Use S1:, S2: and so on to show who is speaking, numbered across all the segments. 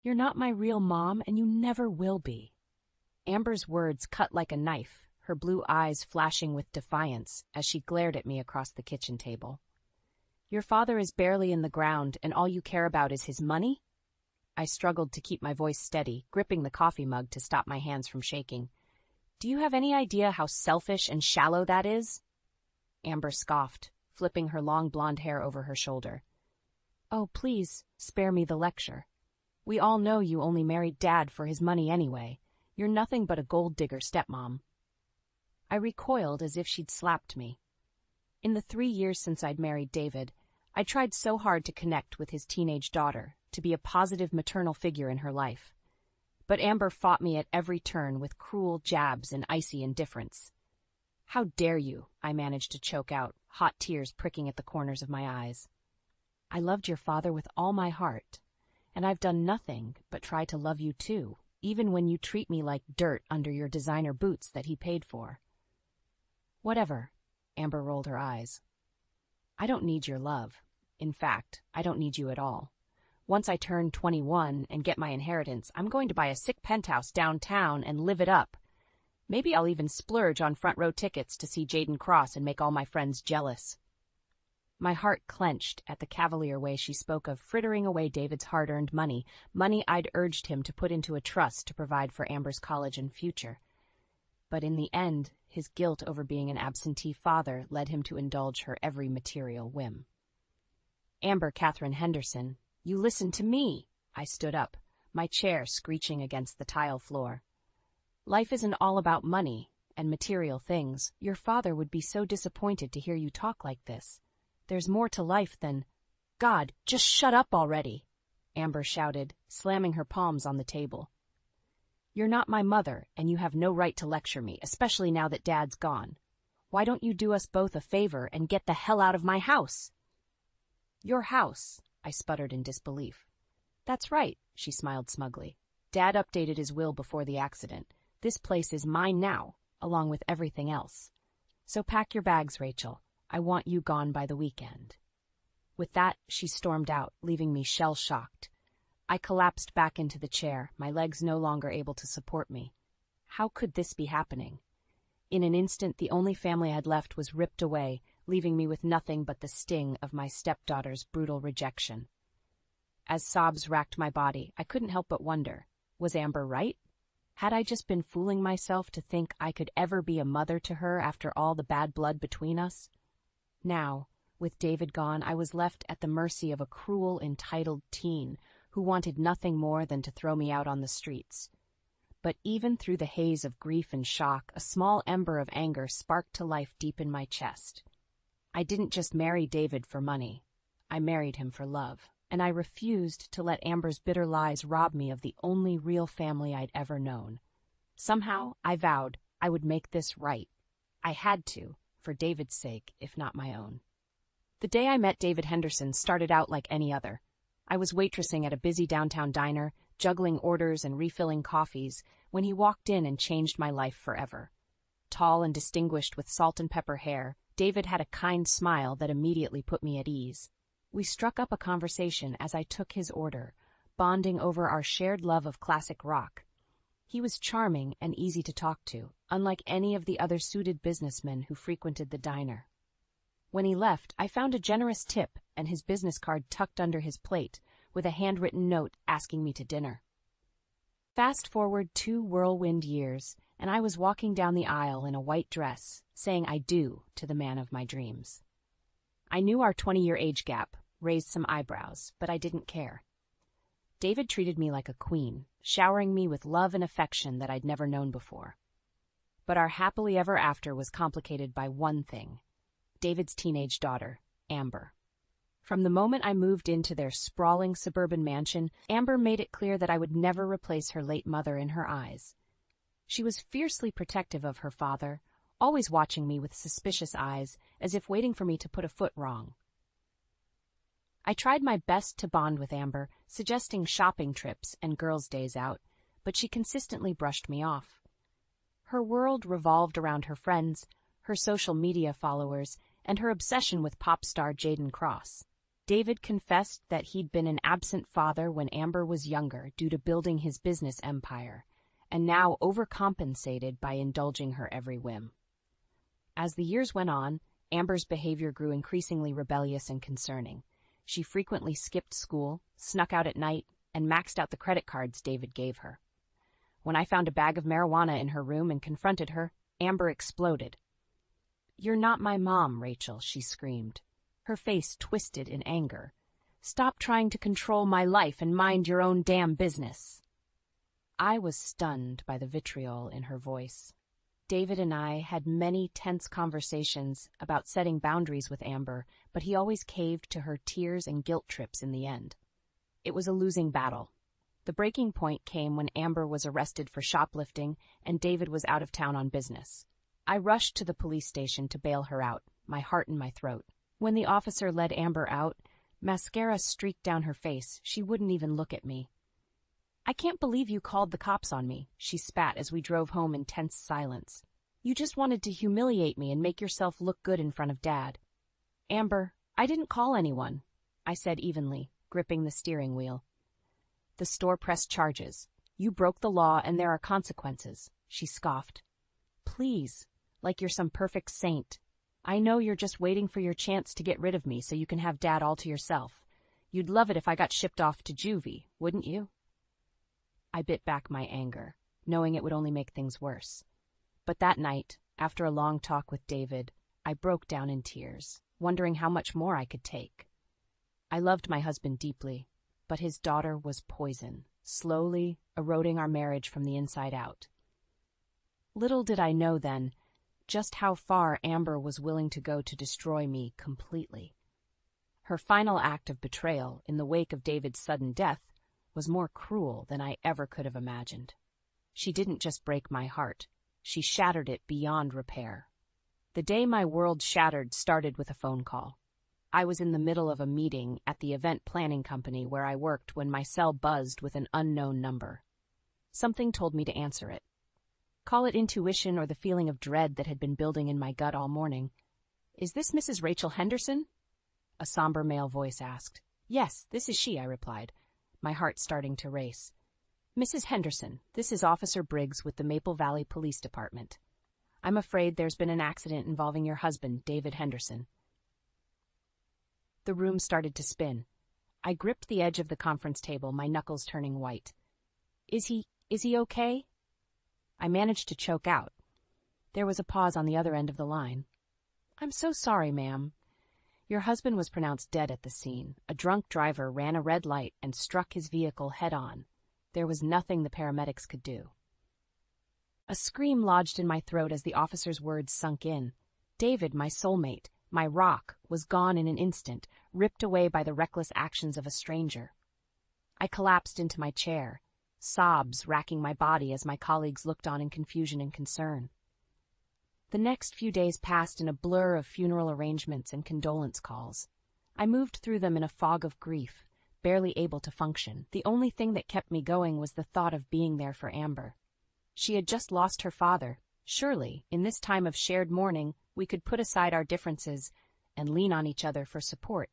S1: You're not my real mom, and you never will be." Amber's words cut like a knife, her blue eyes flashing with defiance as she glared at me across the kitchen table. "Your father is barely in the ground, and all you care about is his money?" I struggled to keep my voice steady, gripping the coffee mug to stop my hands from shaking. "Do you have any idea how selfish and shallow that is?" Amber scoffed, flipping her long blonde hair over her shoulder. "Oh, please, spare me the lecture. We all know you only married Dad for his money anyway. You're nothing but a gold-digger stepmom." I recoiled as if she'd slapped me. In the 3 years since I'd married David, I tried so hard to connect with his teenage daughter, to be a positive maternal figure in her life. But Amber fought me at every turn with cruel jabs and icy indifference. "How dare you?" I managed to choke out, hot tears pricking at the corners of my eyes. "I loved your father with all my heart, and I've done nothing but try to love you too, even when you treat me like dirt under your designer boots that he paid for." "Whatever," Amber rolled her eyes. "I don't need your love. In fact, I don't need you at all. Once I turn 21 and get my inheritance, I'm going to buy a sick penthouse downtown and live it up. Maybe I'll even splurge on front-row tickets to see Jaden Cross and make all my friends jealous." My heart clenched at the cavalier way she spoke of frittering away David's hard-earned money I'd urged him to put into a trust to provide for Amber's college and future. But in the end, his guilt over being an absentee father led him to indulge her every material whim. "Amber Catherine Henderson, you listen to me!" I stood up, my chair screeching against the tile floor. "Life isn't all about money and material things. Your father would be so disappointed to hear you talk like this. There's more to life than—" "God, just shut up already!" Amber shouted, slamming her palms on the table. "You're not my mother, and you have no right to lecture me, especially now that Dad's gone. Why don't you do us both a favor and get the hell out of my house?" "Your house," I sputtered in disbelief. "That's right," she smiled smugly. "Dad updated his will before the accident. This place is mine now, along with everything else. So pack your bags, Rachel. I want you gone by the weekend." With that, she stormed out, leaving me shell-shocked. I collapsed back into the chair, my legs no longer able to support me. How could this be happening? In an instant, the only family I'd left was ripped away, leaving me with nothing but the sting of my stepdaughter's brutal rejection. As sobs racked my body, I couldn't help but wonder, was Amber right? Had I just been fooling myself to think I could ever be a mother to her after all the bad blood between us? Now, with David gone, I was left at the mercy of a cruel, entitled teen who wanted nothing more than to throw me out on the streets. But even through the haze of grief and shock, a small ember of anger sparked to life deep in my chest. I didn't just marry David for money. I married him for love, and I refused to let Amber's bitter lies rob me of the only real family I'd ever known. Somehow, I vowed I would make this right. I had to, for David's sake, if not my own. The day I met David Henderson started out like any other. I was waitressing at a busy downtown diner, juggling orders and refilling coffees, when he walked in and changed my life forever. Tall and distinguished with salt and pepper hair, David had a kind smile that immediately put me at ease. We struck up a conversation as I took his order, bonding over our shared love of classic rock. He was charming and easy to talk to, unlike any of the other suited businessmen who frequented the diner. When he left, I found a generous tip and his business card tucked under his plate, with a handwritten note asking me to dinner. Fast forward 2 whirlwind years, and I was walking down the aisle in a white dress, saying I do to the man of my dreams. I knew our 20-year age gap raised some eyebrows, but I didn't care. David treated me like a queen, showering me with love and affection that I'd never known before. But our happily ever after was complicated by one thing: David's teenage daughter, Amber. From the moment I moved into their sprawling suburban mansion, Amber made it clear that I would never replace her late mother in her eyes. She was fiercely protective of her father, always watching me with suspicious eyes, as if waiting for me to put a foot wrong. I tried my best to bond with Amber, suggesting shopping trips and girls' days out, but she consistently brushed me off. Her world revolved around her friends, her social media followers, and her obsession with pop star Jaden Cross. David confessed that he'd been an absent father when Amber was younger due to building his business empire, and now overcompensated by indulging her every whim. As the years went on, Amber's behavior grew increasingly rebellious and concerning. She frequently skipped school, snuck out at night, and maxed out the credit cards David gave her. When I found a bag of marijuana in her room and confronted her, Amber exploded. "You're not my mom, Rachel," she screamed, her face twisted in anger. "Stop trying to control my life and mind your own damn business." I was stunned by the vitriol in her voice. David and I had many tense conversations about setting boundaries with Amber, but he always caved to her tears and guilt trips in the end. It was a losing battle. The breaking point came when Amber was arrested for shoplifting and David was out of town on business. I rushed to the police station to bail her out, my heart in my throat. When the officer led Amber out, mascara streaked down her face. She wouldn't even look at me. "I can't believe you called the cops on me," she spat as we drove home in tense silence. "You just wanted to humiliate me and make yourself look good in front of Dad." "Amber, I didn't call anyone," I said evenly, gripping the steering wheel. "The store pressed charges. You broke the law and there are consequences," she scoffed. "Please, like you're some perfect saint. I know you're just waiting for your chance to get rid of me so you can have Dad all to yourself. You'd love it if I got shipped off to juvie, wouldn't you?" I bit back my anger, knowing it would only make things worse. But that night, after a long talk with David, I broke down in tears, wondering how much more I could take. I loved my husband deeply, but his daughter was poison, slowly eroding our marriage from the inside out. Little did I know then just how far Amber was willing to go to destroy me completely. Her final act of betrayal in the wake of David's sudden death was more cruel than I ever could have imagined. She didn't just break my heart, she shattered it beyond repair. The day my world shattered started with a phone call. I was in the middle of a meeting at the event planning company where I worked when my cell buzzed with an unknown number. Something told me to answer it. Call it intuition or the feeling of dread that had been building in my gut all morning. "Is this Mrs. Rachel Henderson?" a somber male voice asked. "Yes, this is she," I replied, my heart starting to race. "Mrs. Henderson, this is Officer Briggs with the Maple Valley Police Department. I'm afraid there's been an accident involving your husband, David Henderson." The room started to spin. I gripped the edge of the conference table, my knuckles turning white. Is he okay?" I managed to choke out. There was a pause on the other end of the line. "I'm so sorry, ma'am. Your husband was pronounced dead at the scene. A drunk driver ran a red light and struck his vehicle head-on. There was nothing the paramedics could do." A scream lodged in my throat as the officer's words sunk in. David, my soulmate, my rock, was gone in an instant, ripped away by the reckless actions of a stranger. I collapsed into my chair, sobs racking my body as my colleagues looked on in confusion and concern. The next few days passed in a blur of funeral arrangements and condolence calls. I moved through them in a fog of grief, barely able to function. The only thing that kept me going was the thought of being there for Amber. She had just lost her father. Surely, in this time of shared mourning, we could put aside our differences and lean on each other for support.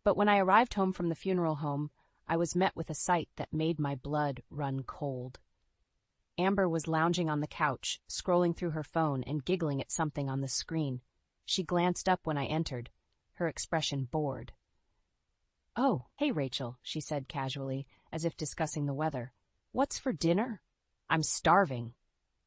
S1: But when I arrived home from the funeral home, I was met with a sight that made my blood run cold. Amber was lounging on the couch, scrolling through her phone and giggling at something on the screen. She glanced up when I entered, her expression bored. "Oh, hey, Rachel," she said casually, as if discussing the weather. "What's for dinner?" "I'm starving."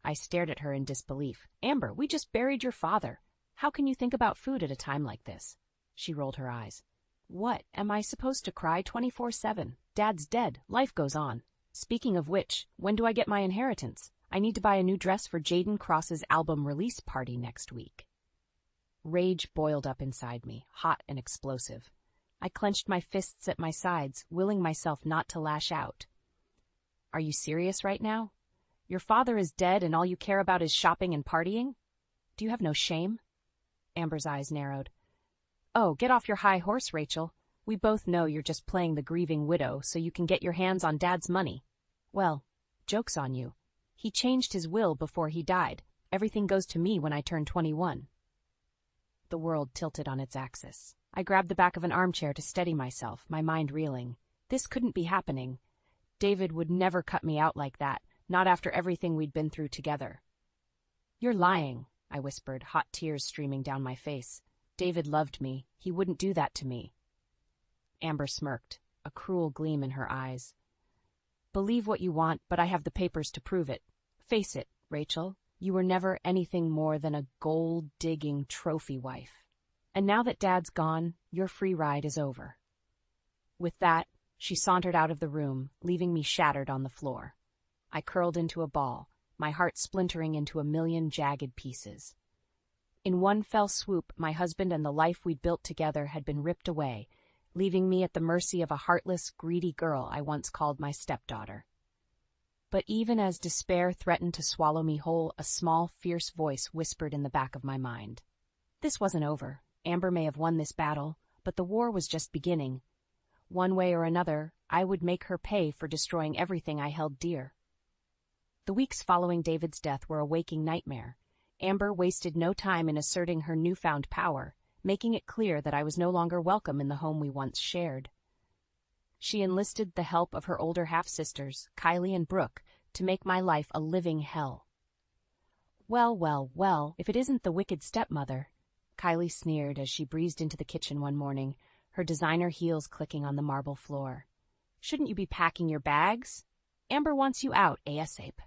S1: I stared at her in disbelief. "Amber, we just buried your father. How can you think about food at a time like this?" She rolled her eyes. "What, am I supposed to cry 24/7? Dad's dead. Life goes on. Speaking of which, when do I get my inheritance? I need to buy a new dress for Jaden Cross's album release party next week." Rage boiled up inside me, hot and explosive. I clenched my fists at my sides, willing myself not to lash out. "Are you serious right now? Your father is dead and all you care about is shopping and partying? Do you have no shame?" Amber's eyes narrowed. "Oh, get off your high horse, Rachel. We both know you're just playing the grieving widow so you can get your hands on Dad's money. Well, joke's on you. He changed his will before he died. Everything goes to me when I turn 21. The world tilted on its axis. I grabbed the back of an armchair to steady myself, my mind reeling. This couldn't be happening. David would never cut me out like that, not after everything we'd been through together. "You're lying," I whispered, hot tears streaming down my face. "David loved me. He wouldn't do that to me." Amber smirked, a cruel gleam in her eyes. "Believe what you want, but I have the papers to prove it. Face it, Rachel, you were never anything more than a gold-digging trophy wife. And now that Dad's gone, your free ride is over." With that, she sauntered out of the room, leaving me shattered on the floor. I curled into a ball, my heart splintering into a million jagged pieces. In one fell swoop, my husband and the life we'd built together had been ripped away, leaving me at the mercy of a heartless, greedy girl I once called my stepdaughter. But even as despair threatened to swallow me whole, a small, fierce voice whispered in the back of my mind. This wasn't over. Amber may have won this battle, but the war was just beginning. One way or another, I would make her pay for destroying everything I held dear. The weeks following David's death were a waking nightmare. Amber wasted no time in asserting her newfound power, making it clear that I was no longer welcome in the home we once shared. She enlisted the help of her older half-sisters, Kylie and Brooke, to make my life a living hell. Well, if it isn't the wicked stepmother," Kylie sneered as she breezed into the kitchen one morning, her designer heels clicking on the marble floor. "Shouldn't you be packing your bags? Amber wants you out ASAP."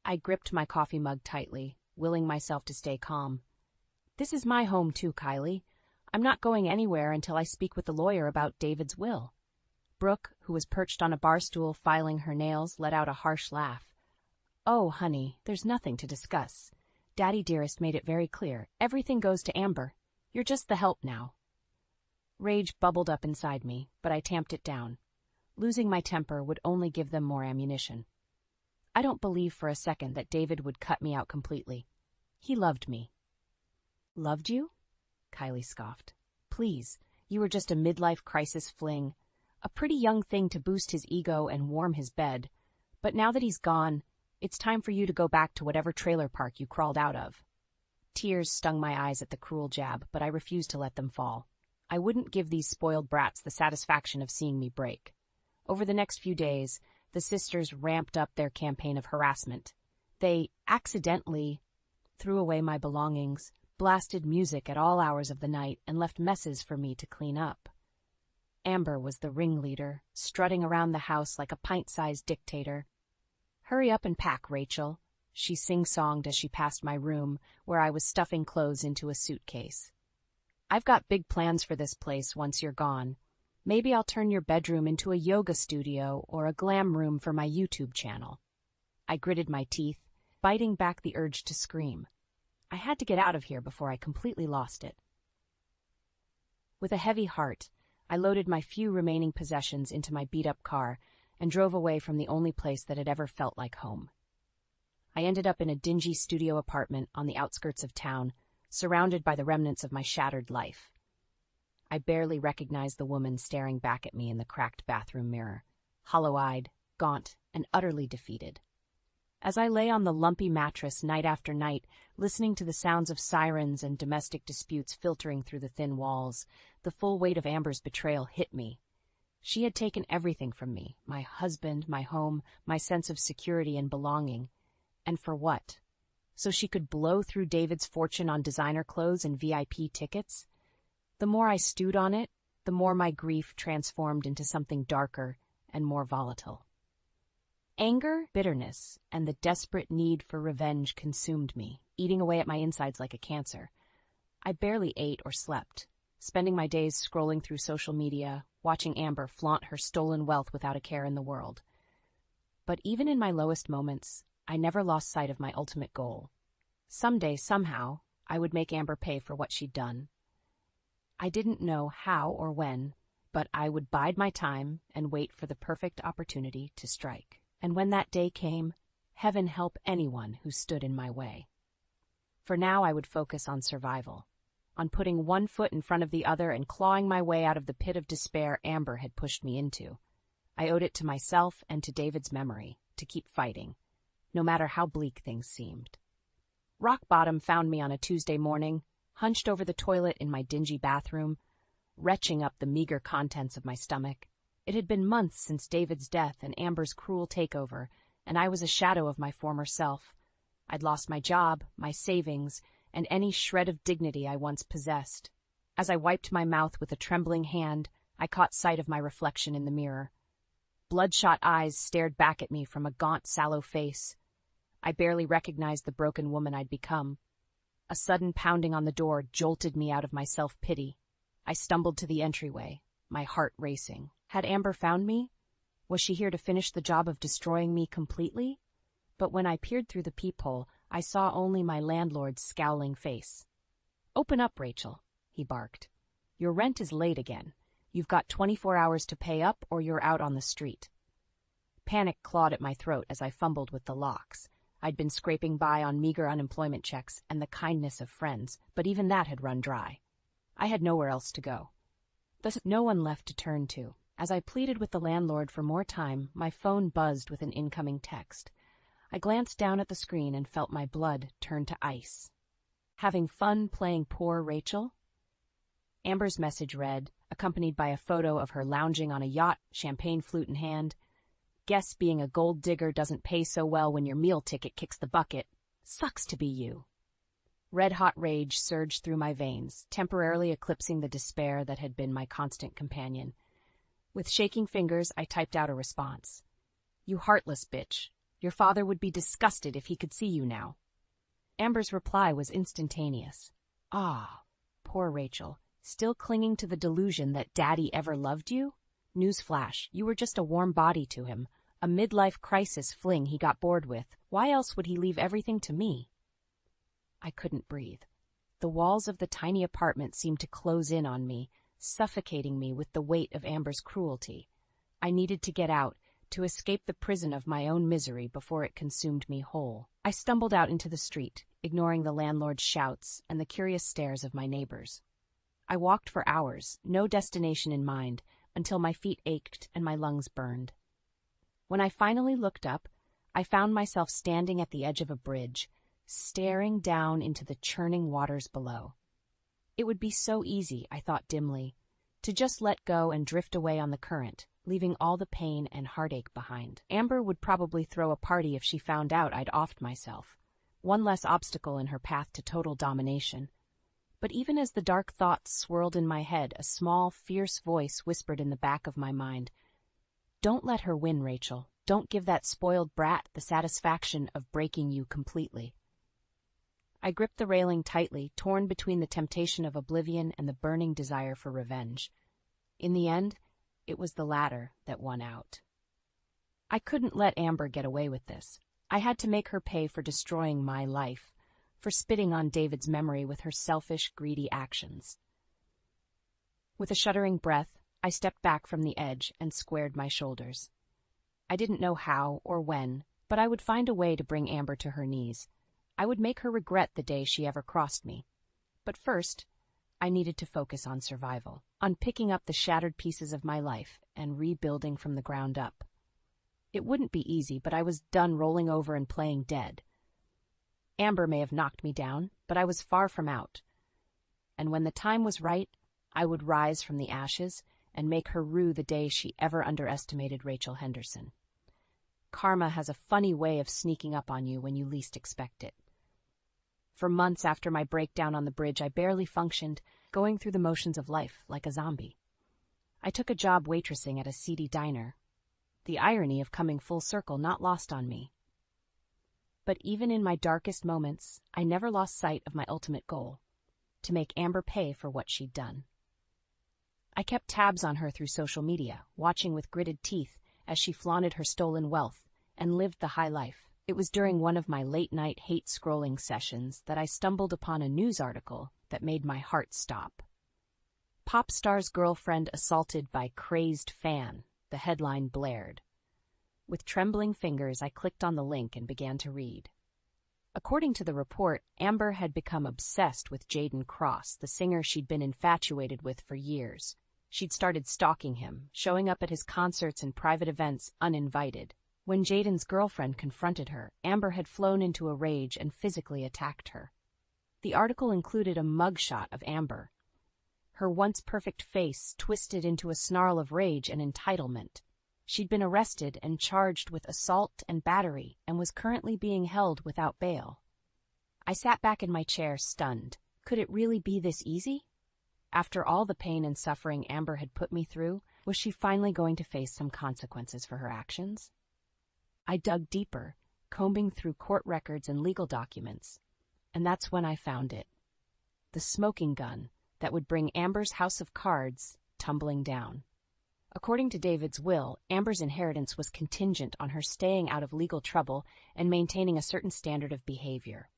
S1: I gripped my coffee mug tightly, willing myself to stay calm. "This is my home too, Kylie. I'm not going anywhere until I speak with the lawyer about David's will." Brooke, who was perched on a bar stool filing her nails, let out a harsh laugh. "Oh, honey, there's nothing to discuss. Daddy dearest made it very clear. Everything goes to Amber. You're just the help now." Rage bubbled up inside me, but I tamped it down. Losing my temper would only give them more ammunition. I don't believe for a second that David would cut me out completely. He loved me. "Loved you?" Kylie scoffed. "Please, you were just a midlife crisis fling, a pretty young thing to boost his ego and warm his bed. But now that he's gone, it's time for you to go back to whatever trailer park you crawled out of." Tears stung my eyes at the cruel jab, but I refused to let them fall. I wouldn't give these spoiled brats the satisfaction of seeing me break. Over the next few days, the sisters ramped up their campaign of harassment. They accidentally threw away my belongings, blasted music at all hours of the night, and left messes for me to clean up. Amber was the ringleader, strutting around the house like a pint-sized dictator. "Hurry up and pack, Rachel," she sing-songed as she passed my room, where I was stuffing clothes into a suitcase. "I've got big plans for this place once you're gone. Maybe I'll turn your bedroom into a yoga studio or a glam room for my YouTube channel." I gritted my teeth, biting back the urge to scream. I had to get out of here before I completely lost it. With a heavy heart, I loaded my few remaining possessions into my beat-up car and drove away from the only place that had ever felt like home. I ended up in a dingy studio apartment on the outskirts of town, surrounded by the remnants of my shattered life. I barely recognized the woman staring back at me in the cracked bathroom mirror, hollow-eyed, gaunt, and utterly defeated. As I lay on the lumpy mattress night after night, listening to the sounds of sirens and domestic disputes filtering through the thin walls, the full weight of Amber's betrayal hit me. She had taken everything from me, my husband, my home, my sense of security and belonging. And for what? So she could blow through David's fortune on designer clothes and VIP tickets? The more I stewed on it, the more my grief transformed into something darker and more volatile. Anger, bitterness, and the desperate need for revenge consumed me, eating away at my insides like a cancer. I barely ate or slept, spending my days scrolling through social media, watching Amber flaunt her stolen wealth without a care in the world. But even in my lowest moments, I never lost sight of my ultimate goal. Someday, somehow, I would make Amber pay for what she'd done. I didn't know how or when, but I would bide my time and wait for the perfect opportunity to strike. And when that day came, heaven help anyone who stood in my way. For now, I would focus on survival, on putting one foot in front of the other and clawing my way out of the pit of despair Amber had pushed me into. I owed it to myself and to David's memory to keep fighting, no matter how bleak things seemed. Rock bottom found me on a Tuesday morning, hunched over the toilet in my dingy bathroom, retching up the meager contents of my stomach. It had been months since David's death and Amber's cruel takeover, and I was a shadow of my former self. I'd lost my job, my savings, and any shred of dignity I once possessed. As I wiped my mouth with a trembling hand, I caught sight of my reflection in the mirror. Bloodshot eyes stared back at me from a gaunt, sallow face. I barely recognized the broken woman I'd become. A sudden pounding on the door jolted me out of my self-pity. I stumbled to the entryway, my heart racing. Had Amber found me? Was she here to finish the job of destroying me completely? But when I peered through the peephole, I saw only my landlord's scowling face. "Open up, Rachel," he barked. "Your rent is late again. You've got 24 hours to pay up or you're out on the street." Panic clawed at my throat as I fumbled with the locks. I'd been scraping by on meager unemployment checks and the kindness of friends, but even that had run dry. I had nowhere else to go. Thus, no one left to turn to. As I pleaded with the landlord for more time, my phone buzzed with an incoming text. I glanced down at the screen and felt my blood turn to ice. "Having fun playing poor Rachel?" Amber's message read, accompanied by a photo of her lounging on a yacht, champagne flute in hand. "Guess being a gold digger doesn't pay so well when your meal ticket kicks the bucket. Sucks to be you." Red-hot rage surged through my veins, temporarily eclipsing the despair that had been my constant companion. With shaking fingers, I typed out a response. "You heartless bitch. Your father would be disgusted if he could see you now." Amber's reply was instantaneous. "Ah, poor Rachel, still clinging to the delusion that Daddy ever loved you? Newsflash, you were just a warm body to him, a midlife crisis fling he got bored with. Why else would he leave everything to me?" I couldn't breathe. The walls of the tiny apartment seemed to close in on me, suffocating me with the weight of Amber's cruelty. I needed to get out, to escape the prison of my own misery before it consumed me whole. I stumbled out into the street, ignoring the landlord's shouts and the curious stares of my neighbors. I walked for hours, no destination in mind, until my feet ached and my lungs burned. When I finally looked up, I found myself standing at the edge of a bridge, staring down into the churning waters below. It would be so easy, I thought dimly, to just let go and drift away on the current, leaving all the pain and heartache behind. Amber would probably throw a party if she found out I'd offed myself, one less obstacle in her path to total domination. But even as the dark thoughts swirled in my head, a small, fierce voice whispered in the back of my mind, "Don't let her win, Rachel. Don't give that spoiled brat the satisfaction of breaking you completely." I gripped the railing tightly, torn between the temptation of oblivion and the burning desire for revenge. In the end, it was the latter that won out. I couldn't let Amber get away with this. I had to make her pay for destroying my life, for spitting on David's memory with her selfish, greedy actions. With a shuddering breath, I stepped back from the edge and squared my shoulders. I didn't know how or when, but I would find a way to bring Amber to her knees. I would make her regret the day she ever crossed me. But first, I needed to focus on survival, on picking up the shattered pieces of my life and rebuilding from the ground up. It wouldn't be easy, but I was done rolling over and playing dead. Amber may have knocked me down, but I was far from out. And when the time was right, I would rise from the ashes and make her rue the day she ever underestimated Rachel Henderson. Karma has a funny way of sneaking up on you when you least expect it. For months after my breakdown on the bridge, I barely functioned, going through the motions of life like a zombie. I took a job waitressing at a seedy diner. The irony of coming full circle not lost on me. But even in my darkest moments, I never lost sight of my ultimate goal, to make Amber pay for what she'd done. I kept tabs on her through social media, watching with gritted teeth as she flaunted her stolen wealth and lived the high life. It was during one of my late-night hate-scrolling sessions that I stumbled upon a news article that made my heart stop. "Pop star's girlfriend assaulted by crazed fan," the headline blared. With trembling fingers, I clicked on the link and began to read. According to the report, Amber had become obsessed with Jaden Cross, the singer she'd been infatuated with for years. She'd started stalking him, showing up at his concerts and private events uninvited. When Jaden's girlfriend confronted her, Amber had flown into a rage and physically attacked her. The article included a mugshot of Amber, her once perfect face twisted into a snarl of rage and entitlement. She'd been arrested and charged with assault and battery and was currently being held without bail. I sat back in my chair, stunned. Could it really be this easy? After all the pain and suffering Amber had put me through, was she finally going to face some consequences for her actions? I dug deeper, combing through court records and legal documents, and that's when I found it. The smoking gun that would bring Amber's house of cards tumbling down. According to David's will, Amber's inheritance was contingent on her staying out of legal trouble and maintaining a certain standard of behavior.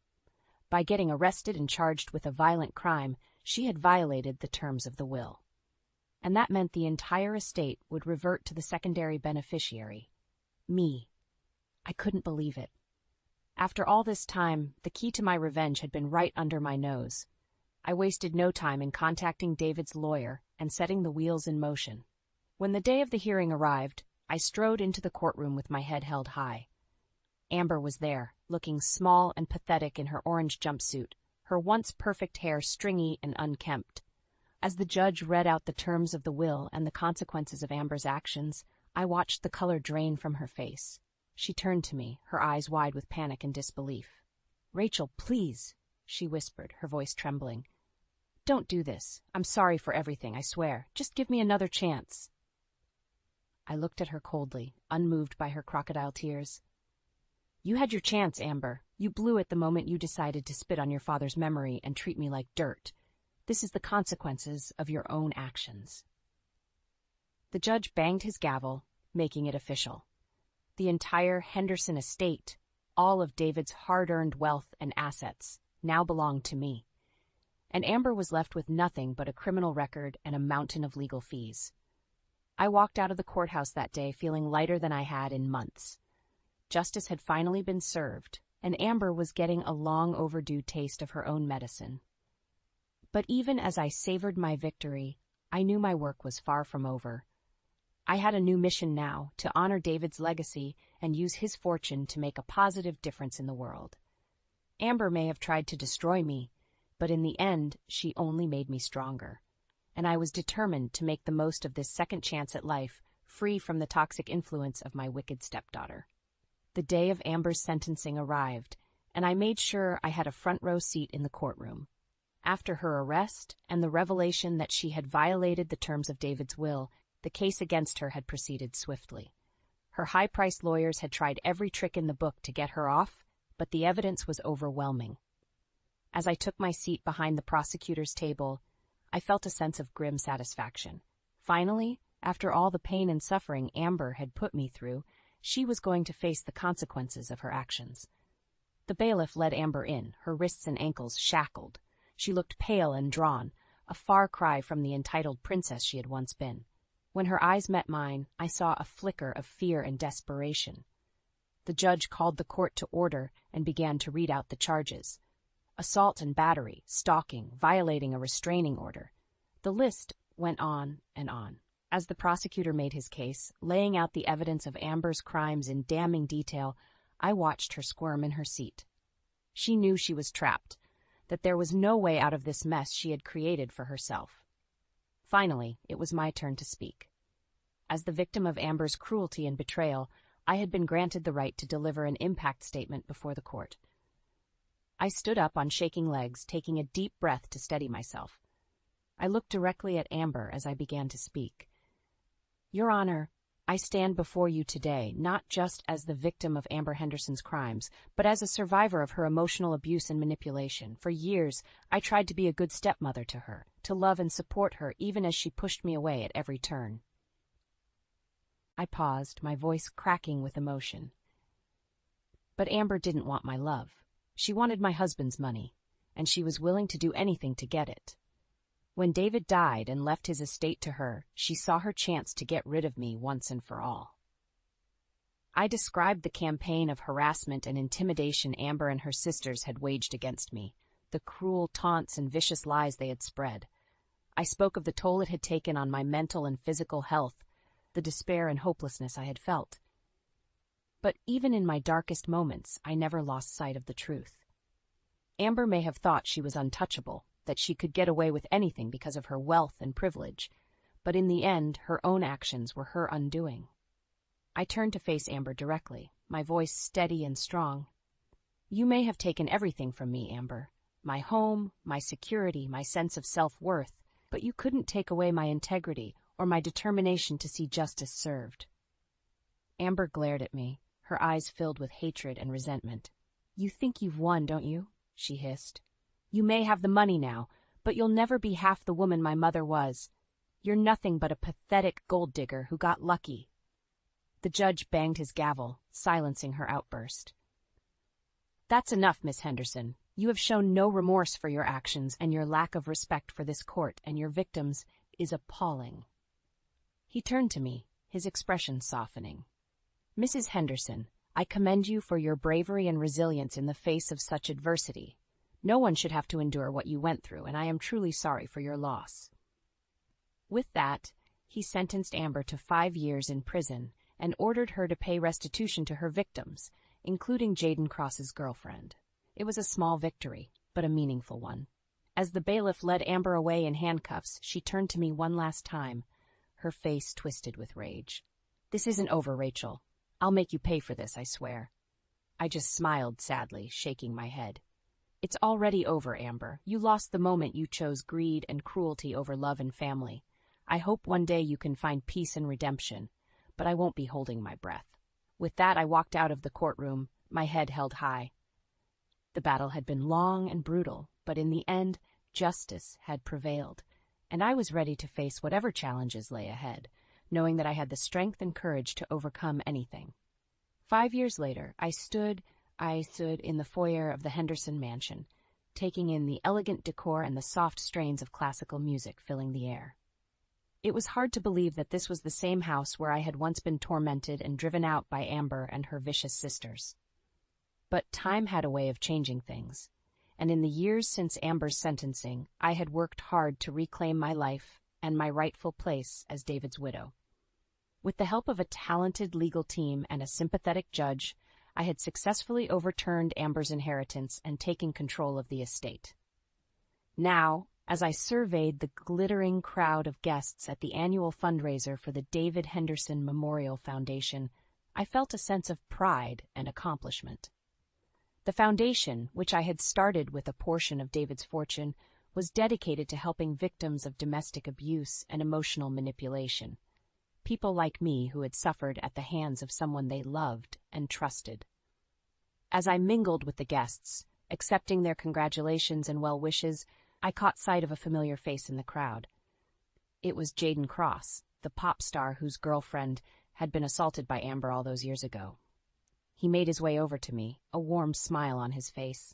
S1: By getting arrested and charged with a violent crime, she had violated the terms of the will. And that meant the entire estate would revert to the secondary beneficiary, me. I couldn't believe it. After all this time, the key to my revenge had been right under my nose. I wasted no time in contacting David's lawyer and setting the wheels in motion. When the day of the hearing arrived, I strode into the courtroom with my head held high. Amber was there, looking small and pathetic in her orange jumpsuit, her once perfect hair stringy and unkempt. As the judge read out the terms of the will and the consequences of Amber's actions, I watched the color drain from her face. She turned to me, her eyes wide with panic and disbelief. "Rachel, please," she whispered, her voice trembling. "Don't do this. I'm sorry for everything, I swear. Just give me another chance." I looked at her coldly, unmoved by her crocodile tears. "You had your chance, Amber. You blew it the moment you decided to spit on your father's memory and treat me like dirt. This is the consequences of your own actions." The judge banged his gavel, making it official. The entire Henderson estate, all of David's hard-earned wealth and assets, now belonged to me. And Amber was left with nothing but a criminal record and a mountain of legal fees. I walked out of the courthouse that day feeling lighter than I had in months. Justice had finally been served, and Amber was getting a long-overdue taste of her own medicine. But even as I savored my victory, I knew my work was far from over. I had a new mission now, to honor David's legacy and use his fortune to make a positive difference in the world. Amber may have tried to destroy me, but in the end, she only made me stronger. And I was determined to make the most of this second chance at life, free from the toxic influence of my wicked stepdaughter. The day of Amber's sentencing arrived, and I made sure I had a front-row seat in the courtroom. After her arrest and the revelation that she had violated the terms of David's will, the case against her had proceeded swiftly. Her high-priced lawyers had tried every trick in the book to get her off, but the evidence was overwhelming. As I took my seat behind the prosecutor's table, I felt a sense of grim satisfaction. Finally, after all the pain and suffering Amber had put me through, she was going to face the consequences of her actions. The bailiff led Amber in, her wrists and ankles shackled. She looked pale and drawn, a far cry from the entitled princess she had once been. When her eyes met mine, I saw a flicker of fear and desperation. The judge called the court to order and began to read out the charges. Assault and battery, stalking, violating a restraining order. The list went on and on. As the prosecutor made his case, laying out the evidence of Amber's crimes in damning detail, I watched her squirm in her seat. She knew she was trapped, that there was no way out of this mess she had created for herself. Finally, it was my turn to speak. As the victim of Amber's cruelty and betrayal, I had been granted the right to deliver an impact statement before the court. I stood up on shaking legs, taking a deep breath to steady myself. I looked directly at Amber as I began to speak. "Your Honor, I stand before you today not just as the victim of Amber Henderson's crimes, but as a survivor of her emotional abuse and manipulation. For years, I tried to be a good stepmother to her, to love and support her even as she pushed me away at every turn." I paused, my voice cracking with emotion. But Amber didn't want my love. She wanted my husband's money, and she was willing to do anything to get it. When David died and left his estate to her, she saw her chance to get rid of me once and for all. I described the campaign of harassment and intimidation Amber and her sisters had waged against me, the cruel taunts and vicious lies they had spread. I spoke of the toll it had taken on my mental and physical health, the despair and hopelessness I had felt. But even in my darkest moments, I never lost sight of the truth. Amber may have thought she was untouchable, that she could get away with anything because of her wealth and privilege, but in the end, her own actions were her undoing. I turned to face Amber directly, my voice steady and strong. You may have taken everything from me, Amber. My home, my security, my sense of self-worth, but you couldn't take away my integrity or my determination to see justice served. Amber glared at me, her eyes filled with hatred and resentment. You think you've won, don't you? She hissed. You may have the money now, but you'll never be half the woman my mother was. You're nothing but a pathetic gold digger who got lucky. The judge banged his gavel, silencing her outburst. That's enough, Miss Henderson. You have shown no remorse for your actions, and your lack of respect for this court and your victims is appalling. He turned to me, his expression softening. Mrs. Henderson, I commend you for your bravery and resilience in the face of such adversity. No one should have to endure what you went through, and I am truly sorry for your loss. With that, he sentenced Amber to 5 years in prison and ordered her to pay restitution to her victims, including Jaden Cross's girlfriend. It was a small victory, but a meaningful one. As the bailiff led Amber away in handcuffs, she turned to me one last time, her face twisted with rage. This isn't over, Rachel. I'll make you pay for this, I swear. I just smiled sadly, shaking my head. It's already over, Amber. You lost the moment you chose greed and cruelty over love and family. I hope one day you can find peace and redemption, but I won't be holding my breath. With that, I walked out of the courtroom, my head held high. The battle had been long and brutal, but in the end, justice had prevailed, and I was ready to face whatever challenges lay ahead, knowing that I had the strength and courage to overcome anything. 5 years later, I stood in the foyer of the Henderson mansion, taking in the elegant decor and the soft strains of classical music filling the air. It was hard to believe that this was the same house where I had once been tormented and driven out by Amber and her vicious sisters. But time had a way of changing things, and in the years since Amber's sentencing, I had worked hard to reclaim my life and my rightful place as David's widow. With the help of a talented legal team and a sympathetic judge, I had successfully overturned Amber's inheritance and taken control of the estate. Now, as I surveyed the glittering crowd of guests at the annual fundraiser for the David Henderson Memorial Foundation, I felt a sense of pride and accomplishment. The foundation, which I had started with a portion of David's fortune, was dedicated to helping victims of domestic abuse and emotional manipulation, people like me who had suffered at the hands of someone they loved and trusted. As I mingled with the guests, accepting their congratulations and well wishes, I caught sight of a familiar face in the crowd. It was Jaden Cross, the pop star whose girlfriend had been assaulted by Amber all those years ago. He made his way over to me, a warm smile on his face.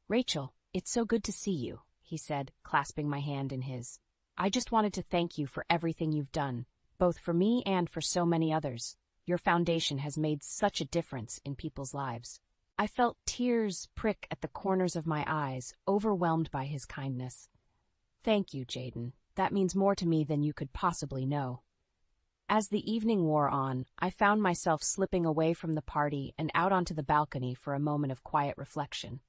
S1: "Rachel, it's so good to see you," he said, clasping my hand in his. "I just wanted to thank you for everything you've done, both for me and for so many others. Your foundation has made such a difference in people's lives." I felt tears prick at the corners of my eyes, overwhelmed by his kindness. "Thank you, Jaden. That means more to me than you could possibly know." As the evening wore on, I found myself slipping away from the party and out onto the balcony for a moment of quiet reflection.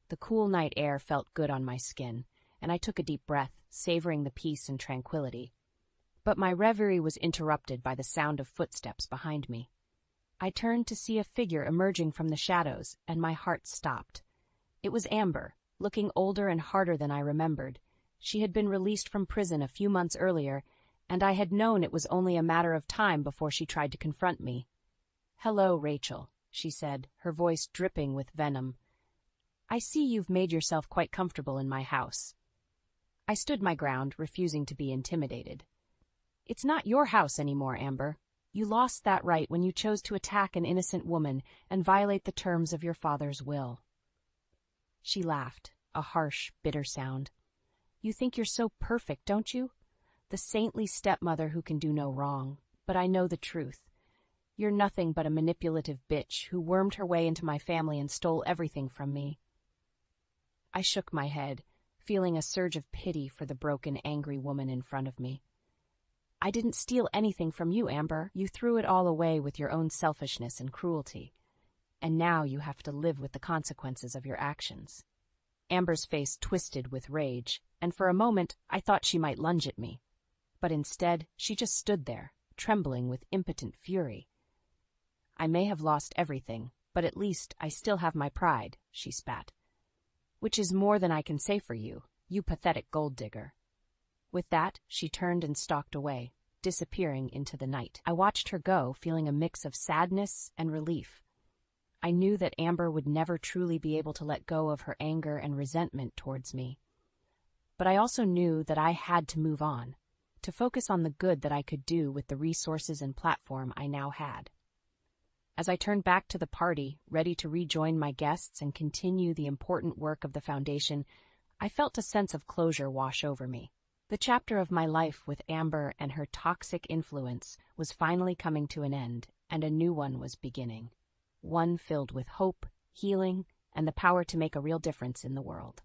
S1: The cool night air felt good on my skin, and I took a deep breath, savoring the peace and tranquility. But my reverie was interrupted by the sound of footsteps behind me. I turned to see a figure emerging from the shadows, and my heart stopped. It was Amber, looking older and harder than I remembered. She had been released from prison a few months earlier, and I had known it was only a matter of time before she tried to confront me. "Hello, Rachel," she said, her voice dripping with venom. "I see you've made yourself quite comfortable in my house." I stood my ground, refusing to be intimidated. "It's not your house anymore, Amber. You lost that right when you chose to attack an innocent woman and violate the terms of your father's will." She laughed, a harsh, bitter sound. "You think you're so perfect, don't you? The saintly stepmother who can do no wrong. But I know the truth. You're nothing but a manipulative bitch who wormed her way into my family and stole everything from me." I shook my head, feeling a surge of pity for the broken, angry woman in front of me. "I didn't steal anything from you, Amber. You threw it all away with your own selfishness and cruelty. And now you have to live with the consequences of your actions." Amber's face twisted with rage, and for a moment I thought she might lunge at me. But instead, she just stood there, trembling with impotent fury. "I may have lost everything, but at least I still have my pride," she spat. "Which is more than I can say for you, you pathetic gold digger." With that, she turned and stalked away, disappearing into the night. I watched her go, feeling a mix of sadness and relief. I knew that Amber would never truly be able to let go of her anger and resentment towards me. But I also knew that I had to move on, to focus on the good that I could do with the resources and platform I now had. As I turned back to the party, ready to rejoin my guests and continue the important work of the foundation, I felt a sense of closure wash over me. The chapter of my life with Amber and her toxic influence was finally coming to an end, and a new one was beginning. One filled with hope, healing, and the power to make a real difference in the world.